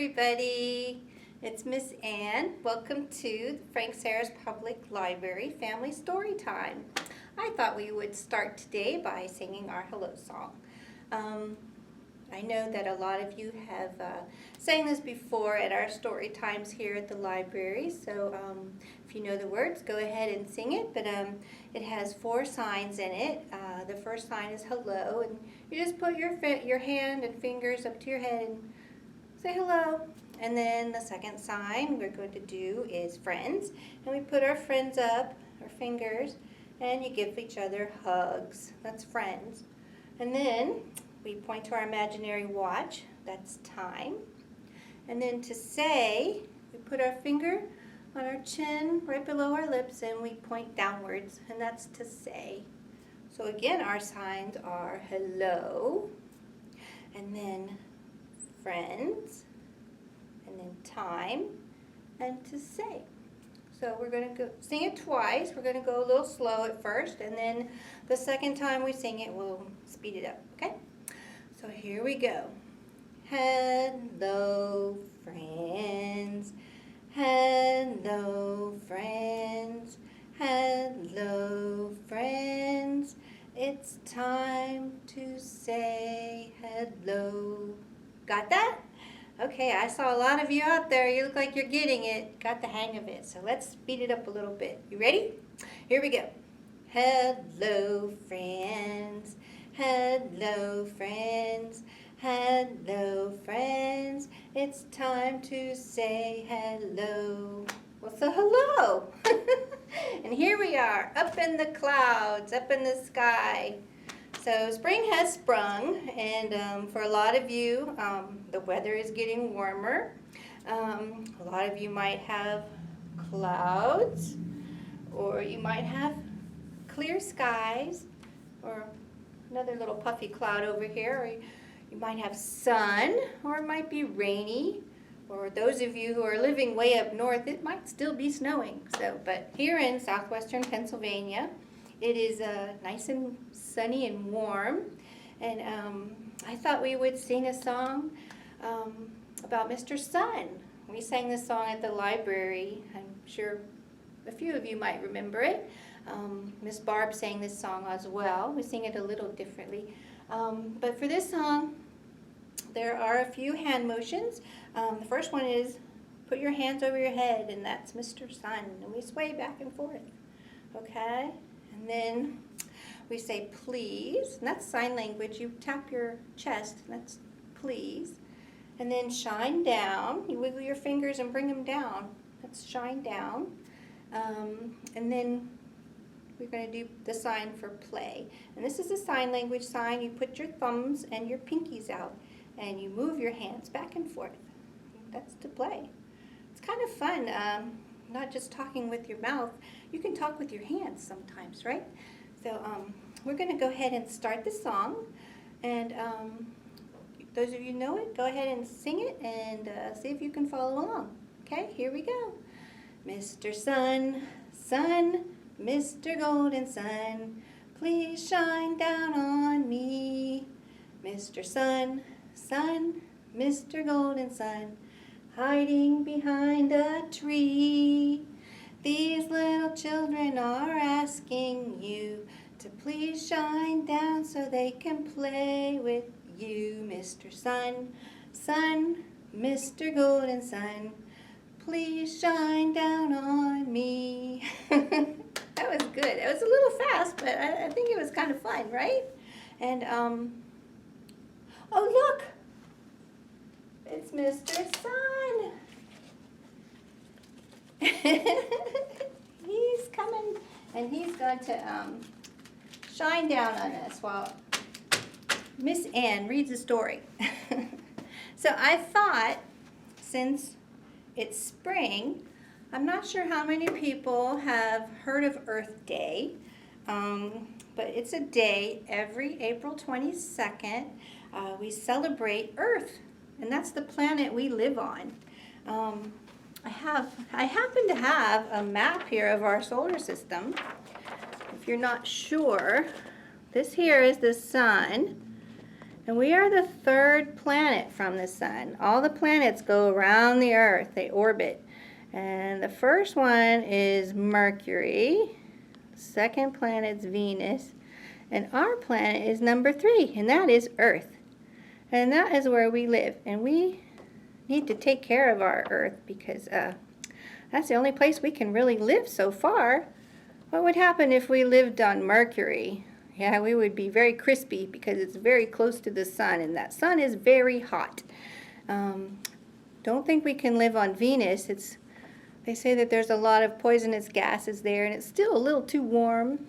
everybody. It's Miss Ann. Welcome to Frank Sarah's Public Library Family Story Time. I thought we would start today by singing our hello song. I know that a lot of you have sang this before at our story times here at the library, so if you know the words, go ahead and sing it. But it has 4 signs in it. The first sign is hello, and you just put your hand and fingers up to your head and say hello. And then the second sign we're going to do is friends, and we put our friends up, our fingers, and you give each other hugs. That's friends. And then we point to our imaginary watch. That's time. And then to say, we put our finger on our chin right below our lips and we point downwards, and that's to say. So again, our signs are hello, and then friends, and then time, and to say. So we're going to go sing it twice. We're going to go a little slow at first, and then the second time we sing it, we'll speed it up, okay? So here we go. Hello, friends. Hello, friends. Hello, friends. It's time to say hello. Got that? Okay, I saw a lot of you out there. You look like you're getting it. Got the hang of it. So let's speed it up a little bit. You ready? Here we go. Hello, friends. Hello, friends. Hello, friends. It's time to say hello. Well, so hello. And here we are, up in the clouds, up in the sky. So spring has sprung, and for a lot of you, the weather is getting warmer. A lot of you might have clouds, or you might have clear skies, or another little puffy cloud over here, or you might have sun, or it might be rainy, or those of you who are living way up north, it might still be snowing. So, but here in southwestern Pennsylvania, it is nice and sunny and warm, and I thought we would sing a song about Mr. Sun. We sang this song at the library. I'm sure a few of you might remember it. Miss Barb sang this song as well. We sing it a little differently. But for this song, there are a few hand motions. The first one is put your hands over your head, and that's Mr. Sun. And we sway back and forth. Okay? And then we say please, and that's sign language. You tap your chest, and that's please. And then shine down. You wiggle your fingers and bring them down. That's shine down. And then we're going to do the sign for play. And this is a sign language sign. You put your thumbs and your pinkies out, and you move your hands back and forth. That's to play. It's kind of fun, not just talking with your mouth. You can talk with your hands sometimes, right? So we're going to go ahead and start the song. And those of you who know it, go ahead and sing it and see if you can follow along. Okay, here we go. Mr. Sun, Sun, Mr. Golden Sun, please shine down on me. Mr. Sun, Sun, Mr. Golden Sun, hiding behind a tree. These little children are asking you to please shine down so they can play with you. Mr. Sun, Sun, Mr. Golden Sun, please shine down on me. That was good. It was a little fast, but I think it was kind of fun, right? And, oh, look. It's Mr. Sun. He's coming, and he's going to shine down on us while Miss Ann reads a story. So I thought, since it's spring, I'm not sure how many people have heard of Earth Day, but it's a day every April 22nd. We celebrate Earth, and that's the planet we live on. I happen to have a map here of our solar system. If you're not sure, this here is the sun, And we are the third planet from the sun. All the planets go around the Earth. They orbit. And the first one is Mercury. The second planet's Venus. And our planet is number 3, and that is Earth. And that is where we live. And we need to take care of our Earth because that's the only place we can really live so far. What would happen if we lived on Mercury? Yeah, we would be very crispy because it's very close to the sun, and that sun is very hot. Don't think we can live on Venus. They say that there's a lot of poisonous gases there, and it's still a little too warm.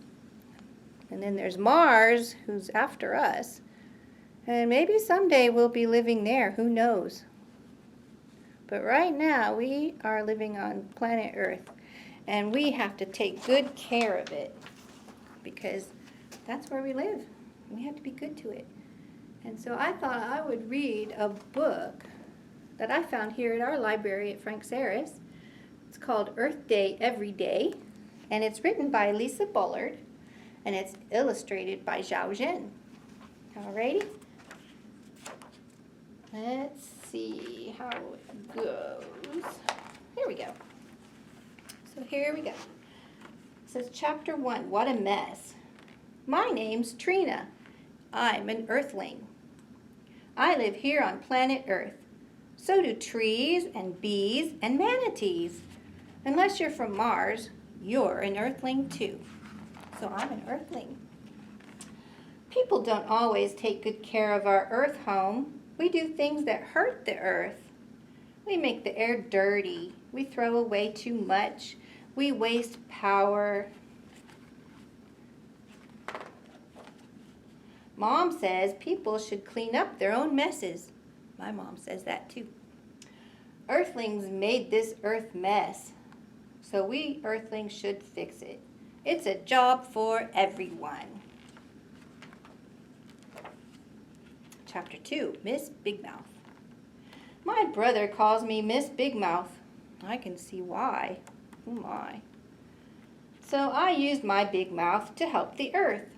And then there's Mars, who's after us. And maybe someday we'll be living there. Who knows? But right now, we are living on planet Earth. And we have to take good care of it. Because that's where we live. We have to be good to it. And so I thought I would read a book that I found here at our library at Frank Sarris. It's called Earth Day Every Day. And it's written by Lisa Bullard. And it's illustrated by Zheng. Alrighty? Let's see how it goes. Here we go. So here we go. It says Chapter 1, What a Mess. My name's Trina. I'm an Earthling. I live here on planet Earth. So do trees and bees and manatees. Unless you're from Mars, you're an Earthling too. So I'm an Earthling. People don't always take good care of our Earth home. We do things that hurt the Earth. We make the air dirty. We throw away too much. We waste power. Mom says people should clean up their own messes. My mom says that too. Earthlings made this Earth mess, so we Earthlings should fix it. It's a job for everyone. Chapter 2, Miss Big Mouth. My brother calls me Miss Big Mouth. I can see why. Oh my. So I used my big mouth to help the Earth.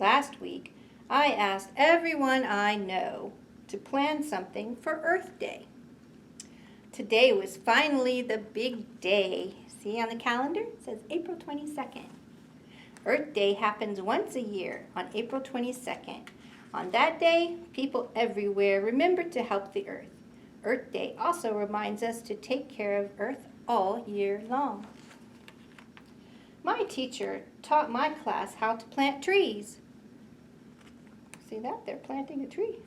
Last week, I asked everyone I know to plan something for Earth Day. Today was finally the big day. See on the calendar? It says April 22nd. Earth Day happens once a year on April 22nd. On that day, people everywhere remember to help the Earth. Earth Day also reminds us to take care of Earth all year long. My teacher taught my class how to plant trees. See that? They're planting a tree.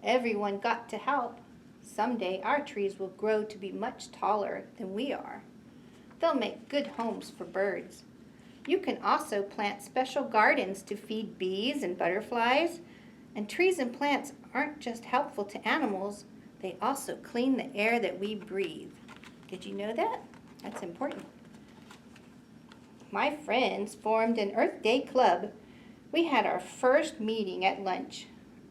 Everyone got to help. Someday our trees will grow to be much taller than we are. They'll make good homes for birds. You can also plant special gardens to feed bees and butterflies. And trees and plants aren't just helpful to animals, they also clean the air that we breathe. Did you know that? That's important. My friends formed an Earth Day club. We had our first meeting at lunch.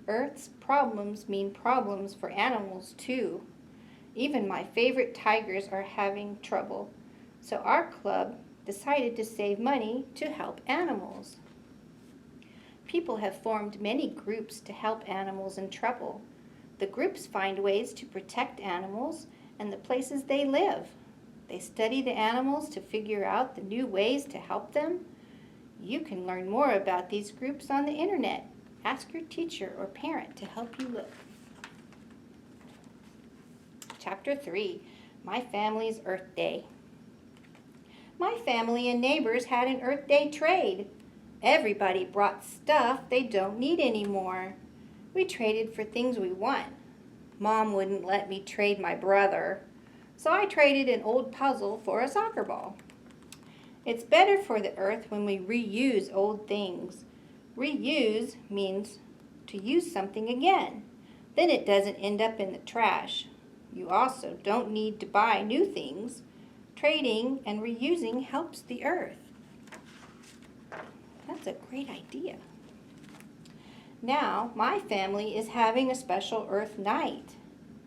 Earth's problems mean problems for animals too. Even my favorite tigers are having trouble. So our club decided to save money to help animals. People have formed many groups to help animals in trouble. The groups find ways to protect animals and the places they live. They study the animals to figure out the new ways to help them. You can learn more about these groups on the internet. Ask your teacher or parent to help you look. Chapter 3, My Family's Earth Day. My family and neighbors had an Earth Day trade. Everybody brought stuff they don't need anymore. We traded for things we want. Mom wouldn't let me trade my brother, so I traded an old puzzle for a soccer ball. It's better for the Earth when we reuse old things. Reuse means to use something again. Then it doesn't end up in the trash. You also don't need to buy new things. Trading and reusing helps the Earth. That's a great idea. Now, my family is having a special Earth night.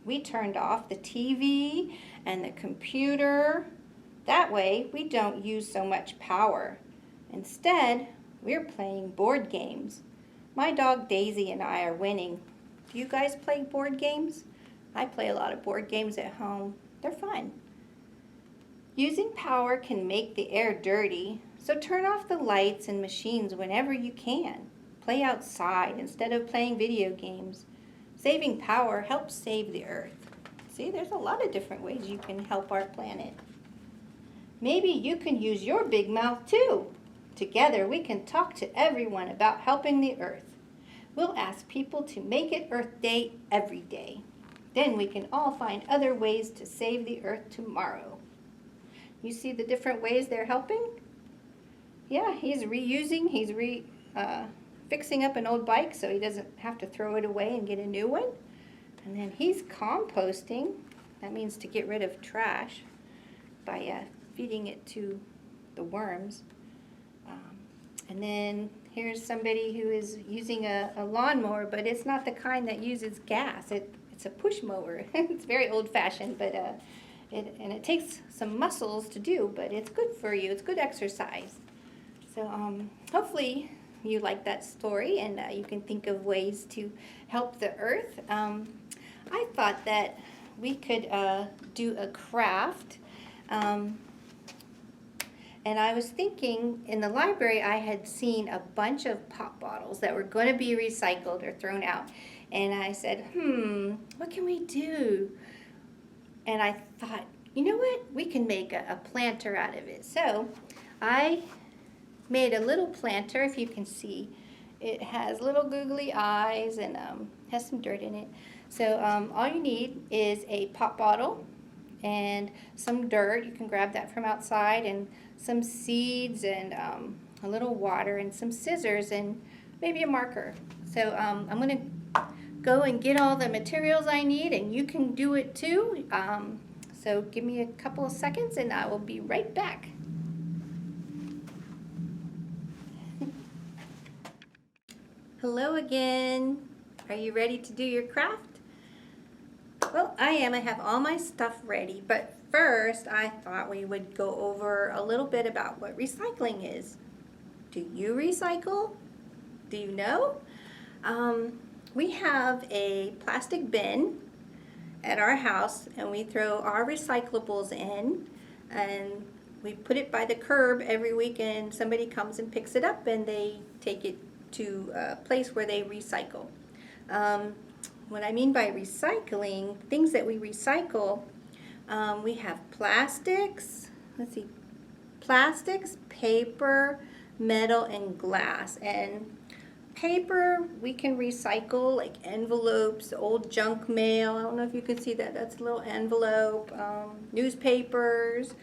We turned off the TV and the computer. That way, we don't use so much power. Instead, we're playing board games. My dog Daisy and I are winning. Do you guys play board games? I play a lot of board games at home. They're fun. Using power can make the air dirty, so turn off the lights and machines whenever you can. Play outside instead of playing video games. Saving power helps save the earth. See, there's a lot of different ways you can help our planet. Maybe you can use your big mouth too. Together we can talk to everyone about helping the earth. We'll ask people to make it Earth Day every day. Then we can all find other ways to save the earth tomorrow. You see the different ways they're helping? Yeah, he's reusing, he's fixing up an old bike so he doesn't have to throw it away and get a new one. And then he's composting. That means to get rid of trash by feeding it to the worms. And then here's somebody who is using a lawnmower, but it's not the kind that uses gas. It's a push mower. It's very old-fashioned, but it takes some muscles to do, but it's good for you. It's good exercise. So hopefully you like that story, and you can think of ways to help the earth. I thought that we could do a craft. And I was thinking, in the library, I had seen a bunch of pop bottles that were going to be recycled or thrown out. And I said, what can we do? And I thought, you know what? We can make a planter out of it. So I made a little planter, if you can see. It has little googly eyes and has some dirt in it. So all you need is a pop bottle and some dirt. You can grab that from outside, and some seeds and a little water and some scissors and maybe a marker. So I'm going to go and get all the materials I need, and you can do it too. So give me a couple of seconds and I will be right back. Hello again. Are you ready to do your craft? Well, I am. I have all my stuff ready, but first I thought we would go over a little bit about what recycling is. Do you recycle? Do you know? We have a plastic bin at our house, and we throw our recyclables in, and we put it by the curb every week, and somebody comes and picks it up, and they take it to a place where they recycle. What I mean by recycling, things that we recycle, we have plastics, plastics, paper, metal, and glass. And paper we can recycle, like envelopes, old junk mail. I don't know if you can see that. That's a little envelope. Newspapers.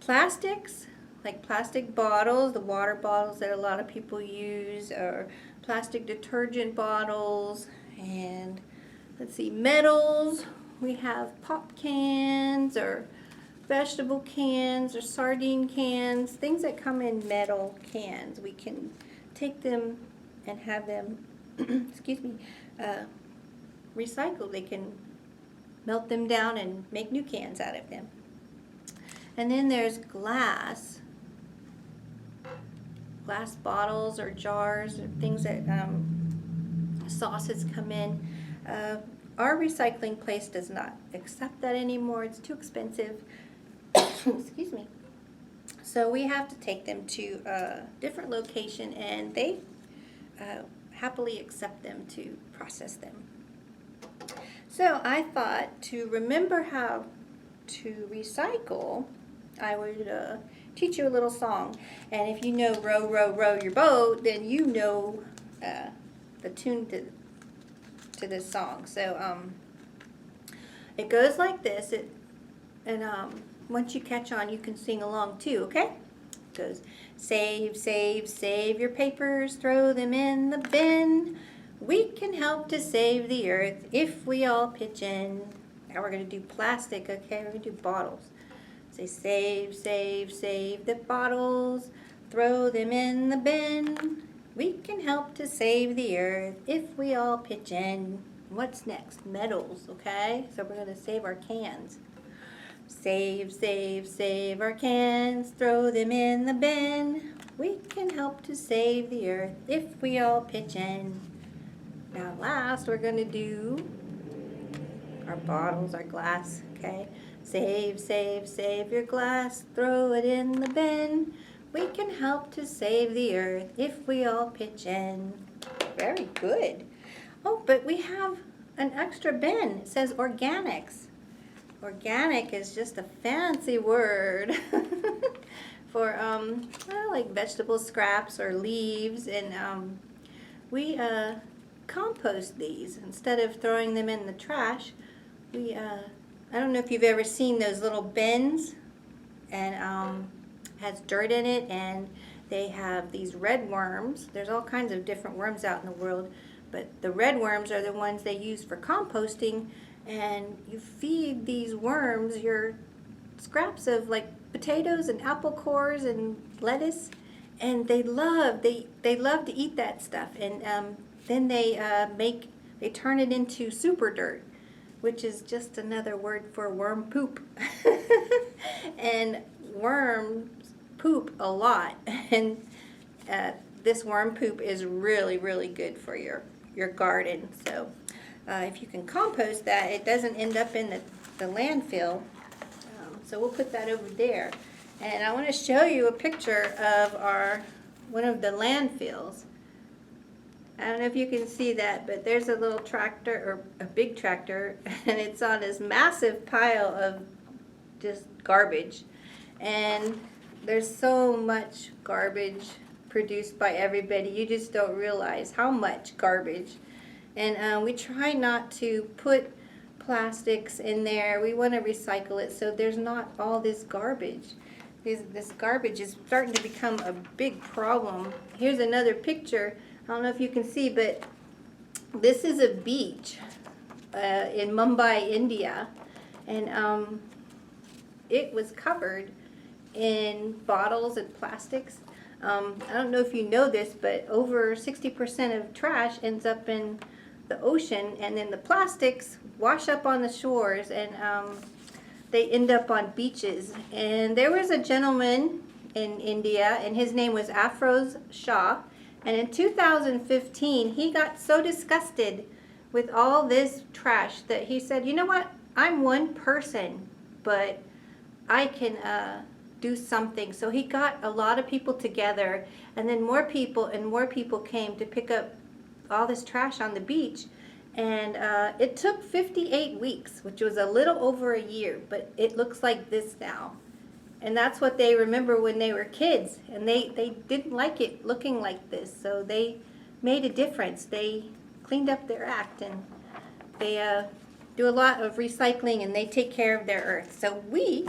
Plastics, like plastic bottles, the water bottles that a lot of people use, or plastic detergent bottles. And metals. We have pop cans or vegetable cans or sardine cans, things that come in metal cans. We can take them and have them, recycled. They can melt them down and make new cans out of them. And then there's glass bottles or jars or things that sauces come in. Our recycling place does not accept that anymore. It's too expensive. Excuse me. So we have to take them to a different location, and they happily accept them to process them. So I thought, to remember how to recycle, I would teach you a little song. And if you know Row, Row, Row Your Boat, then you know the tune to this song. So it goes like this, once you catch on, you can sing along too, okay? It goes, save, save, save your papers, throw them in the bin. We can help to save the earth if we all pitch in. Now we're going to do plastic, okay? We're going to do bottles. Say, save, save, save the bottles, throw them in the bin. We can help to save the earth if we all pitch in. What's next? Metals, okay? So we're going to save our cans. Save, save, save our cans, throw them in the bin. We can help to save the earth if we all pitch in. Now last we're going to do our bottles, our glass, okay? Save, save, save your glass, throw it in the bin. We can help to save the earth if we all pitch in. Very good. Oh, but we have an extra bin. It says organics. Organic is just a fancy word for like vegetable scraps or leaves, and we compost these instead of throwing them in the trash. We I don't know if you've ever seen those little bins, and has dirt in it, and they have these red worms. There's all kinds of different worms out in the world, but the red worms are the ones they use for composting, and you feed these worms your scraps of like potatoes and apple cores and lettuce, and they love to eat that stuff, and then they turn it into super dirt, which is just another word for worm poop. And worms poop a lot, and this worm poop is really, really good for your garden. So if you can compost that, it doesn't end up in the landfill. So we'll put that over there. And I want to show you a picture of one of the landfills. I don't know if you can see that, but there's a little tractor, or a big tractor, and it's on this massive pile of just garbage. And there's so much garbage produced by everybody. You just don't realize how much garbage. And we try not to put plastics in there. We want to recycle it so there's not all this garbage. This garbage is starting to become a big problem. Here's another picture. I don't know if you can see, but this is a beach in Mumbai, India, and it was covered in bottles and plastics. I don't know if you know this, but over 60% of trash ends up in the ocean, and then the plastics wash up on the shores, and they end up on beaches. And there was a gentleman in India, and his name was Afroz Shah. And in 2015, he got so disgusted with all this trash that he said, you know what, I'm one person, but I can do something. So he got a lot of people together, and then more people and more people came to pick up all this trash on the beach. And it took 58 weeks, which was a little over a year, but it looks like this now. And that's what they remember when they were kids, and they didn't like it looking like this, so they made a difference. They cleaned up their act, and they do a lot of recycling, and they take care of their earth. So we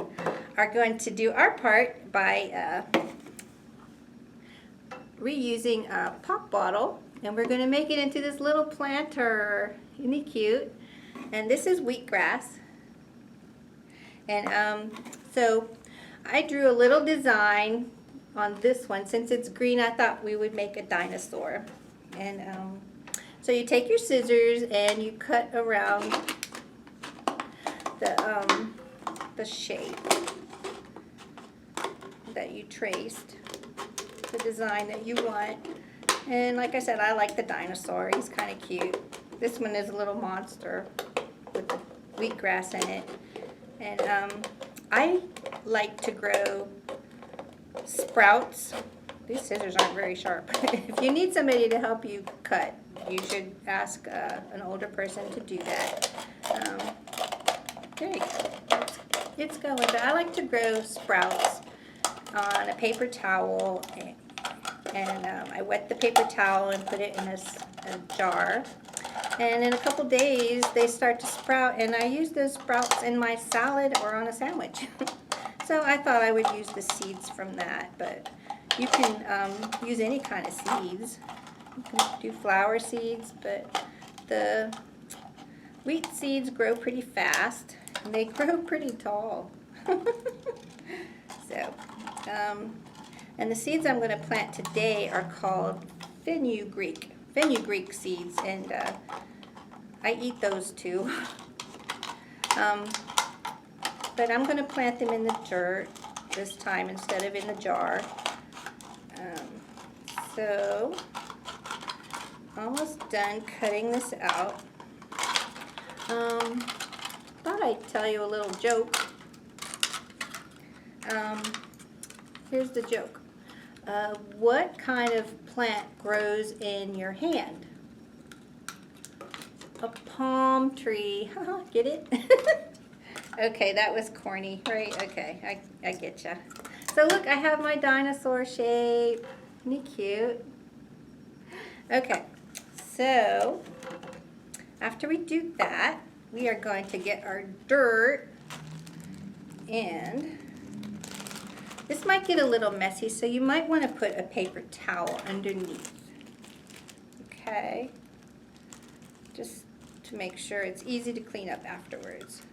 are going to do our part by reusing a pop bottle, and we're going to make it into this little planter. Isn't he cute? And this is wheatgrass. And so I drew a little design on this one. Since it's green, I thought we would make a dinosaur. And so you take your scissors and you cut around the shape that you traced, the design that you want. And like I said, I like the dinosaur. He's kind of cute. This one is a little monster with the wheatgrass in it. And I like to grow sprouts. These scissors aren't very sharp. If you need somebody to help you cut, you should ask an older person to do that. There you go. It's going. But I like to grow sprouts on a paper towel, and I wet the paper towel and put it in a jar. And in a couple days, they start to sprout, and I use those sprouts in my salad or on a sandwich. So I thought I would use the seeds from that, but you can use any kind of seeds. You can do flower seeds, but the wheat seeds grow pretty fast, and they grow pretty tall. So, and the seeds I'm going to plant today are called fenugreek seeds, and I eat those too. But I'm going to plant them in the dirt this time instead of in the jar. So, almost done cutting this out. Thought I'd tell you a little joke. Here's the joke. What kind of plant grows in your hand? A palm tree. Get it? Okay, that was corny, right? Okay, I get ya. So look, I have my dinosaur shape. Isn't he cute? Okay, so after we do that, we are going to get our dirt, and this might get a little messy, so you might want to put a paper towel underneath. Okay, just to make sure it's easy to clean up afterwards.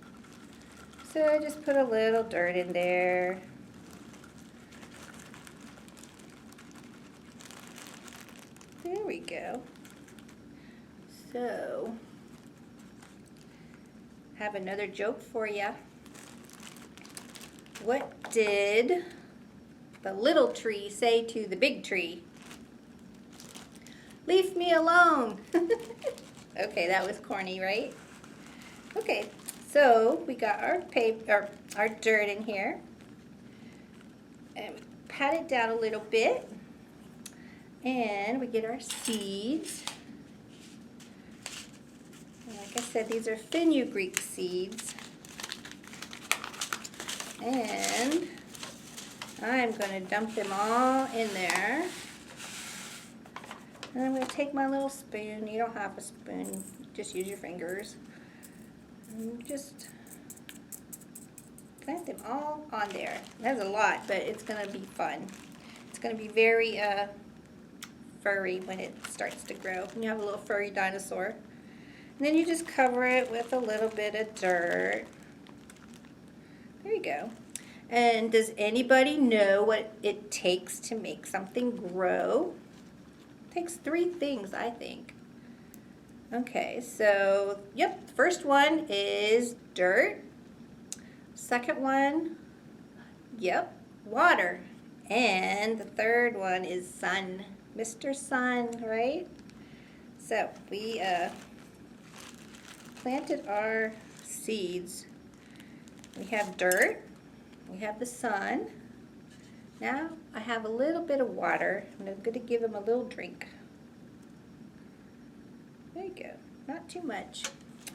So I just put a little dirt in there. There we go. So, I have another joke for you. What did the little tree say to the big tree? Leave me alone. Okay, that was corny, right? Okay, so we got our paper, our dirt in here, and we pat it down a little bit, and we get our seeds. And like I said, these are fenugreek seeds, and I'm going to dump them all in there. And I'm going to take my little spoon. You don't have a spoon, just use your fingers. And just plant them all on there. That's a lot, but it's going to be fun. It's going to be very furry when it starts to grow. And you have a little furry dinosaur. And then you just cover it with a little bit of dirt. There you go. And does anybody know what it takes to make something grow? It takes 3 things, I think. Okay, so, yep, the first one is dirt. Second one, yep, water. And the third one is sun. Mr. Sun, right? So, we planted our seeds. We have dirt. We have the sun. Now I have a little bit of water, and I'm going to give them a little drink. There you go. Not too much.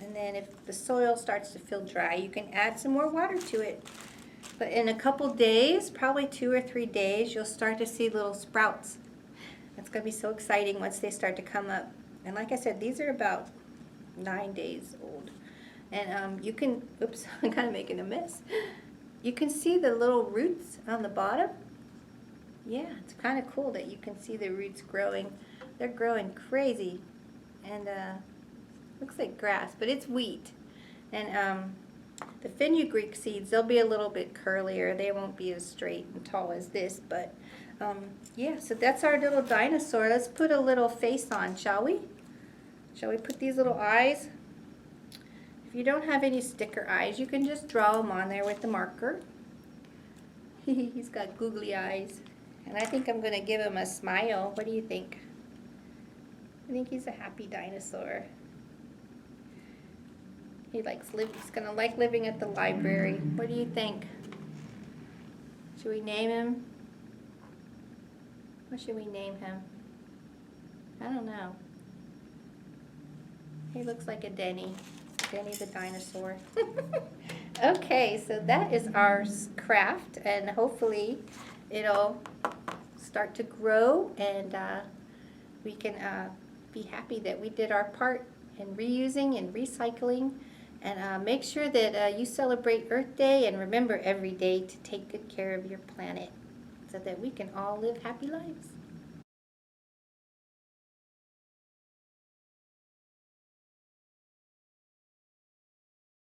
And then if the soil starts to feel dry, you can add some more water to it. But in a couple days, probably 2 or 3 days, you'll start to see little sprouts. It's going to be so exciting once they start to come up. And like I said, these are about 9 days old. And you can, oops, I'm kind of making a mess. You can see the little roots on the bottom. Yeah, it's kind of cool that you can see the roots growing. They're growing crazy. And looks like grass, but it's wheat. And the fenugreek seeds, they'll be a little bit curlier. They won't be as straight and tall as this, but yeah, so that's our little dinosaur. Let's put a little face on, shall we? Shall we put these little eyes? If you don't have any sticker eyes, you can just draw them on there with the marker. He's got googly eyes. And I think I'm going to give him a smile. What do you think? I think he's a happy dinosaur. He's going to like living at the library. What do you think? Should we name him? What should we name him? I don't know. He looks like a Denny. Denny the dinosaur. Okay, so that is our craft, and hopefully it'll start to grow, and we can be happy that we did our part in reusing and recycling. And make sure that you celebrate Earth Day, and remember every day to take good care of your planet so that we can all live happy lives.